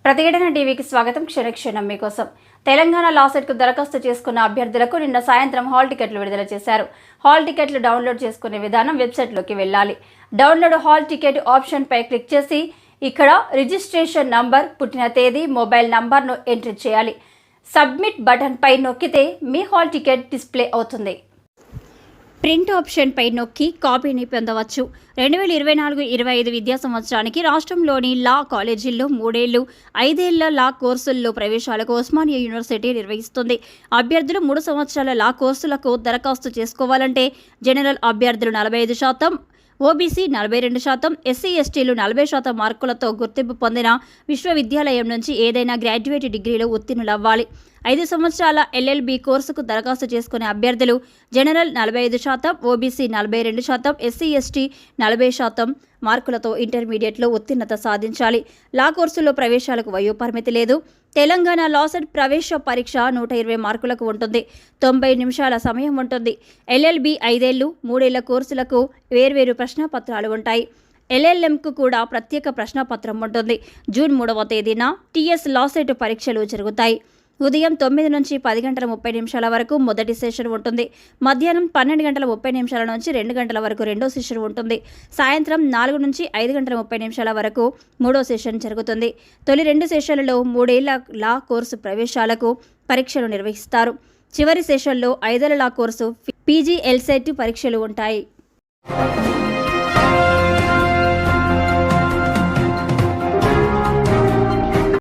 ప్రతిఘటన టీవీకి స్వాగతం. క్షణక్షణం మీకోసం. తెలంగాణ లా సెట్కు దరఖాస్తు చేసుకున్న అభ్యర్థులకు నిన్న సాయంత్రం హాల్ టికెట్లు విడుదల చేశారు. హాల్ టికెట్లు డౌన్లోడ్ చేసుకునే విధానం వెబ్సైట్లోకి వెళ్ళాలి. డౌన్లోడ్ హాల్ టికెట్ ఆప్షన్పై క్లిక్ చేసి ఇక్కడ రిజిస్ట్రేషన్ నంబర్, పుట్టిన తేదీ, మొబైల్ నంబర్ను ఎంట్రీ చేయాలి. సబ్మిట్ బటన్పై నొక్కితే మీ హాల్ టికెట్ డిస్ప్లే అవుతుంది. ప్రింట్ ఆప్షన్పై నొక్కి కాపీని పొందవచ్చు. 2024-25 విద్యా సంవత్సరానికి రాష్ట్రంలోని లా కాలేజీల్లో 3 ఏళ్లు, 5 ఏళ్ల లా కోర్సుల్లో ప్రవేశాలకు ఉస్మానియా యూనివర్సిటీ నిర్వహిస్తుంది. అభ్యర్థులు 3 సంవత్సరాల లా కోర్సులకు దరఖాస్తు చేసుకోవాలంటే జనరల్ అభ్యర్థులు 45%, ఓబీసీ 42%, ఎస్సీ ఎస్టీలు 40% మార్కులతో గుర్తింపు పొందిన విశ్వవిద్యాలయం నుంచి ఏదైనా గ్రాడ్యుయేట్ డిగ్రీలో ఉత్తీర్ణులవ్వాలి. 5 సంవత్సరాల ఎల్ఎల్బి కోర్సుకు దరఖాస్తు చేసుకునే అభ్యర్థులు జనరల్ 45%, ఓబీసీ 42%, ఎస్సీ ఎస్టీ 40% మార్కులతో ఇంటర్మీడియట్లో ఉత్తీర్ణత సాధించాలి. లా కోర్సుల్లో ప్రవేశాలకు వయోపరిమితి లేదు. తెలంగాణ లా సెట్ ప్రవేశ పరీక్ష 120 మార్కులకు ఉంటుంది. 90 నిమిషాల సమయం ఉంటుంది. ఎల్ఎల్బి 5 ఏళ్లు, 3 ఏళ్ల కోర్సులకు వేర్వేరు ప్రశ్నపత్రాలు ఉంటాయి. ఎల్ఎల్ఎంకు కూడా ప్రత్యేక ప్రశ్నపత్రం ఉంటుంది. జూన్ 3వ తేదీన టీఎస్ లా సెట్ పరీక్షలు జరుగుతాయి. ఉదయం 9 నుంచి 10 గంటల 30 నిమిషాల వరకు మొదటి సెషన్ ఉంటుంది. మధ్యాహ్నం 12 గంటల 30 నిమిషాల నుంచి 2 గంటల వరకు రెండో సెషన్ ఉంటుంది. సాయంత్రం 4 నుంచి 5 గంటల 30 నిమిషాల వరకు మూడో సెషన్ జరుగుతుంది. తొలి 2 సెషన్లలో 3 ఏళ్ల లా కోర్సు ప్రవేశాలకు పరీక్షలు నిర్వహిస్తారు. చివరి సెషన్లో 5 ఏళ్ల లా కోర్సు పీజీ ఎల్సెట్ పరీక్షలు ఉంటాయి.